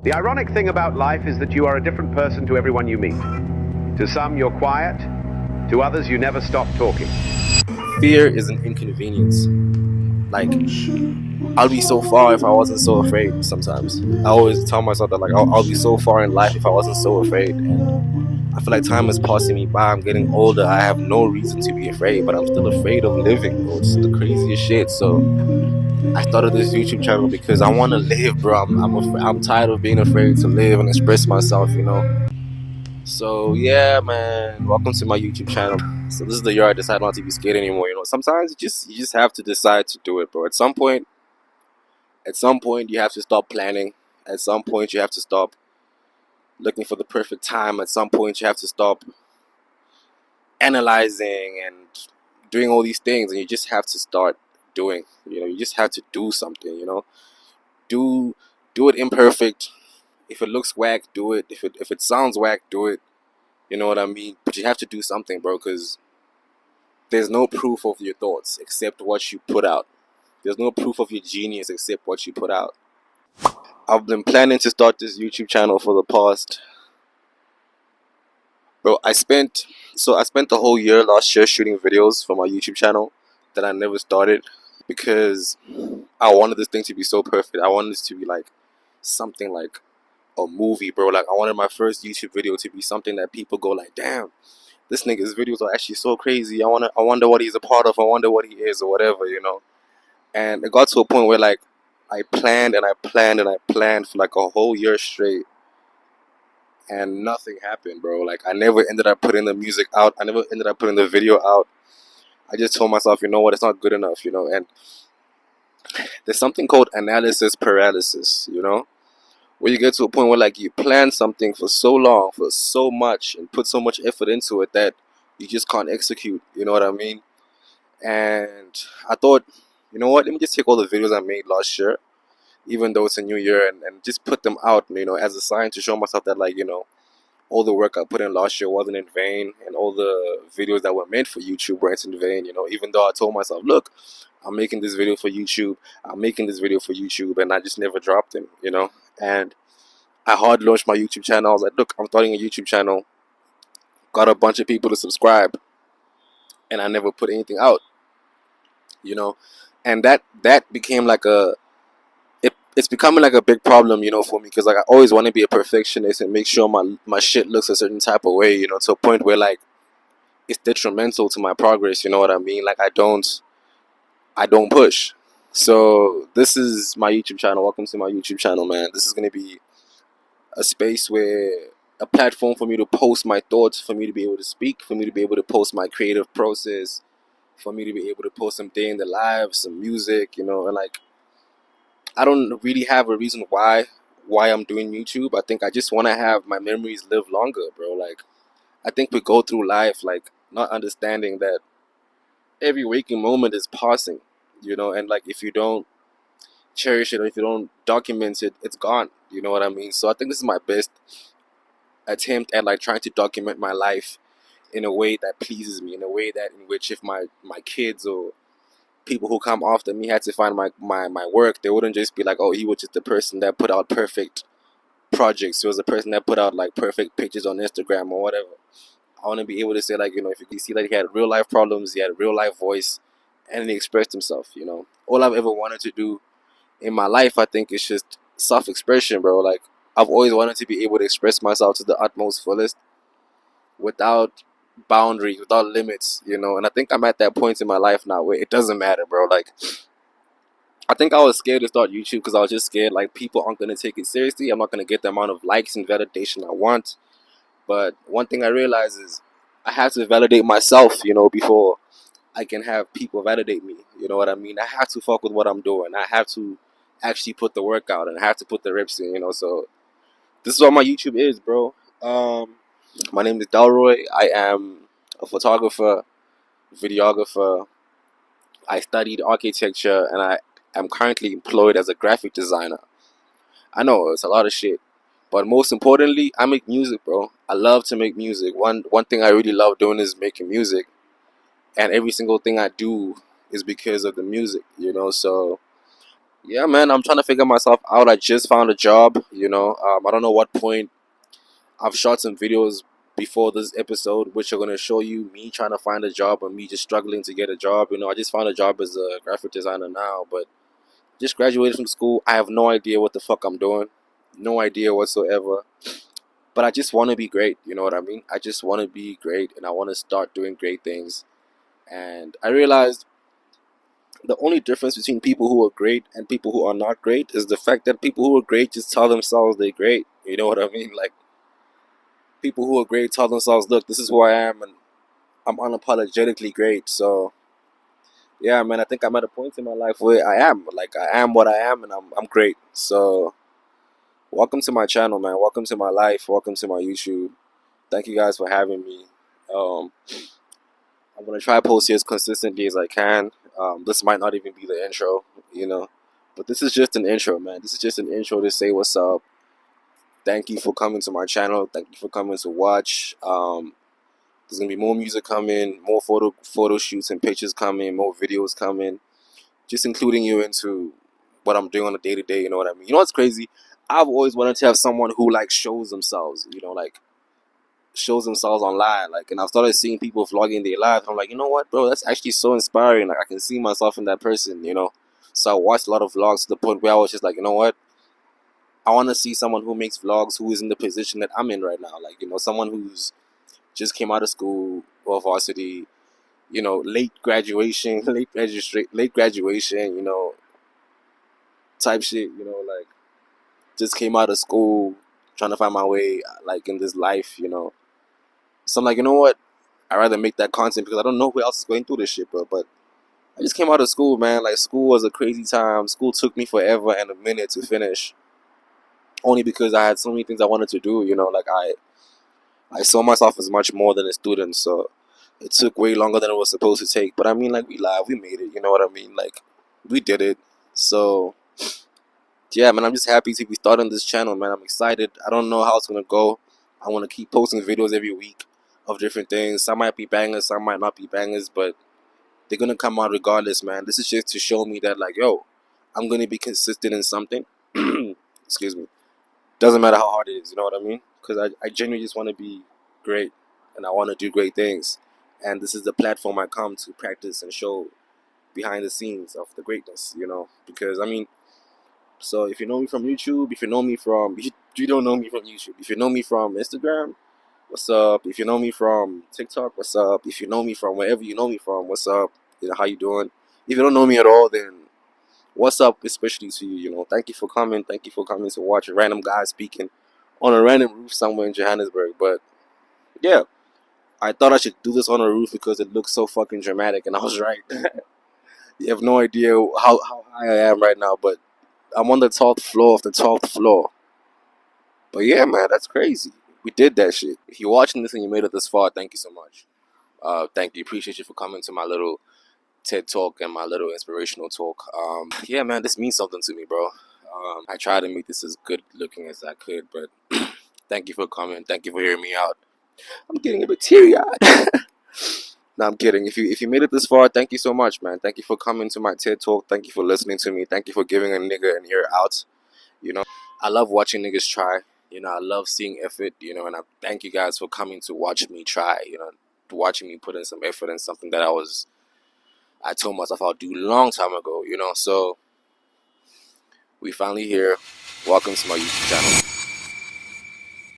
The ironic thing about life is that you are a different person to everyone you meet. To some, you're quiet. To others, you never stop talking. Fear is an inconvenience. Like, I'll be so far if I wasn't so afraid sometimes. I always tell myself that, like, I'll be so far in life if I wasn't so afraid. And I feel like time is passing me by. I'm getting older. I have no reason to be afraid, but I'm still afraid of living, bro. It's the craziest shit. So I started this YouTube channel because I want to live, bro. I'm tired of being afraid to live and express myself, you know. So yeah, man. Welcome to my YouTube channel. So this is the year I decided not to be scared anymore. You know, sometimes you just have to decide to do it, bro. At some point, you have to stop planning. At some point, you have to stop looking for the perfect time. At some point, you have to stop analyzing and doing all these things, and you just have to start doing. You know, you just have to do something. You know, do do it imperfect. If it looks whack, do it. If it sounds whack, do it. You know what I mean? But you have to do something, bro, because there's no proof of your thoughts except what you put out. There's no proof of your genius except what you put out. I've been planning to start this YouTube channel for the past, bro. I spent the whole year last year shooting videos for my YouTube channel that I never started because I wanted this thing to be so perfect. I wanted this to be like something like a movie, bro. Like, I wanted my first YouTube video to be something that people go like, damn, this nigga's videos are actually so crazy. I wonder what he's a part of. I wonder what he is or whatever, you know. And it got to a point where, like, I planned and I planned and I planned for like a whole year straight, and nothing happened, bro. Like, I never ended up putting the music out. I never ended up putting the video out. I just told myself, you know what, it's not good enough, you know. And there's something called analysis paralysis, you know, where you get to a point where, like, you plan something for so long, for so much, and put so much effort into it that you just can't execute. You know what I mean? And I thought, you know what, let me just take all the videos I made last year, even though it's a new year, and just put them out, you know, as a sign to show myself that, like, you know, all the work I put in last year wasn't in vain, and all the videos that were meant for YouTube weren't in vain, you know, even though I told myself, look, I'm making this video for YouTube, I'm making this video for YouTube, and I just never dropped them, you know. And I hard launched my YouTube channel. I was like, look, I'm starting a YouTube channel, got a bunch of people to subscribe, and I never put anything out, you know. And that became like it's becoming like a big problem, you know, for me, because, like, I always want to be a perfectionist and make sure my shit looks a certain type of way, you know, to a point where, like, it's detrimental to my progress, you know what I mean? Like, I don't push. So this is my YouTube channel. Welcome to my YouTube channel, man. This is gonna be a space where a platform for me to post my thoughts, for me to be able to speak, for me to be able to post my creative process, for me to be able to post some day in the life, some music, you know. And, like, I don't really have a reason why I'm doing YouTube. I think I just want to have my memories live longer, bro. Like, I think we go through life, like, not understanding that every waking moment is passing, you know. And, like, if you don't cherish it or if you don't document it, it's gone, you know what I mean? So I think this is my best attempt at, like, trying to document my life in a way that pleases me, in a way that in which if my kids or people who come after me had to find my work, they wouldn't just be like, oh, he was just the person that put out perfect projects. He was the person that put out, like, perfect pictures on Instagram or whatever. I want to be able to say, like, you know, if you see that he had real life problems, he had a real life voice, and he expressed himself, you know. All I've ever wanted to do in my life, I think, is just self-expression, bro. Like, I've always wanted to be able to express myself to the utmost fullest without boundaries, without limits, you know. And I think I'm at that point in my life now where it doesn't matter, bro. Like, I think I was scared to start YouTube because I was just scared, like, people aren't going to take it seriously. I'm not going to get the amount of likes and validation I want. But one thing I realize is I have to validate myself, you know, before I can have people validate me. You know what I mean? I have to fuck with what I'm doing. I have to actually put the work out and I have to put the reps in, you know. So this is what my YouTube is, bro. My name is Delroy. I am a photographer, videographer. I studied architecture and I am currently employed as a graphic designer. I know it's a lot of shit, but most importantly, I make music, bro. I love to make music. One thing I really love doing is making music, and every single thing I do is because of the music, you know. So Yeah, man, I'm trying to figure myself out. I just found a job, I don't know what point. I've shot some videos before this episode, which are going to show you me trying to find a job and me just struggling to get a job. I just found a job as a graphic designer now, but just graduated from school. I have no idea what the fuck I'm doing. No idea whatsoever. But I just want to be great, you know what I mean? I just want to be great and I want to start doing great things. And I realized the only difference between people who are great and people who are not great is the fact that people who are great just tell themselves they're great. You know what I mean? Like, people who are great tell themselves, look, this is who I am and I'm unapologetically great. So, yeah, man, I think I'm at a point in my life where I am. Like, I am what I am and I'm great. So, welcome to my channel, man. Welcome to my life. Welcome to my YouTube. Thank you guys for having me. Um, I'm gonna try to post here as consistently as I can. This might not even be the intro, but this is just an intro, man. This is just an intro to say what's up. Thank you for coming to my channel. Thank you for coming to watch. There's gonna be more music coming, more photo shoots and pictures coming, more videos coming. Just including you into what I'm doing on a day to day. You know what I mean? You know what's crazy? I've always wanted to have someone who like shows themselves. Like shows themselves online. Like, and I've started seeing people vlogging their lives. I'm like, you know what, bro? That's actually so inspiring. Like, I can see myself in that person. So I watched a lot of vlogs to the point where I was just like, you know what? I want to see someone who makes vlogs who is in the position that I'm in right now. Like, someone who's just came out of school or varsity, late graduation, late graduation, type shit, like just came out of school, trying to find my way, like in this life. So I'm like, you know what? I'd rather make that content because I don't know who else is going through this shit, bro. But I just came out of school, man. Like, school was a crazy time. School took me forever and a minute to finish, only because I had so many things I wanted to do. Like I saw myself as much more than a student, so it took way longer than it was supposed to take. But I mean, like, we live, we made it. You know what I mean? Like, we did it. So yeah, man, I'm just happy to be starting this channel, man. I'm excited. I don't know how it's gonna go. I want to keep posting videos every week of different things. Some might be bangers, some might not be bangers, but they're gonna come out regardless, man. This is just to show me that, like, yo, I'm gonna be consistent in something. Excuse me. Doesn't matter how hard it is, you know what I mean? Because I genuinely just want to be great, and I want to do great things. And this is the platform I come to practice and show behind the scenes of the greatness. Because, I mean, so if you know me from YouTube, if you know me from, you don't know me from YouTube. If you know me from Instagram, what's up? If you know me from TikTok, what's up? If you know me from wherever you know me from, what's up? How you doing? If you don't know me at all, then what's up, especially to you, Thank you for coming. Thank you for coming to watch a random guy speaking on a random roof somewhere in Johannesburg. But yeah, I thought I should do this on a roof because it looks so fucking dramatic, and I was right. You have no idea how high I am right now, but I'm on the 12th floor of the 12th floor. But yeah, man, that's crazy. We did that shit. If you're watching this and you made it this far, thank you so much. Thank you. Appreciate you for coming to my little TED talk and my little inspirational talk. Yeah, man, this means something to me, bro. I tried to make this as good looking as I could, but thank you for coming. Thank you for hearing me out. I'm getting a bit teary eyed. No, I'm kidding. If you made it this far, thank you so much, man. Thank you for coming to my TED talk. Thank you for listening to me. Thank you for giving a nigga an ear out. I love watching niggas try. I love seeing effort. And I thank you guys for coming to watch me try. Watching me put in some effort in something that I told myself I'll do a long time ago. So we finally here. Welcome to my YouTube channel.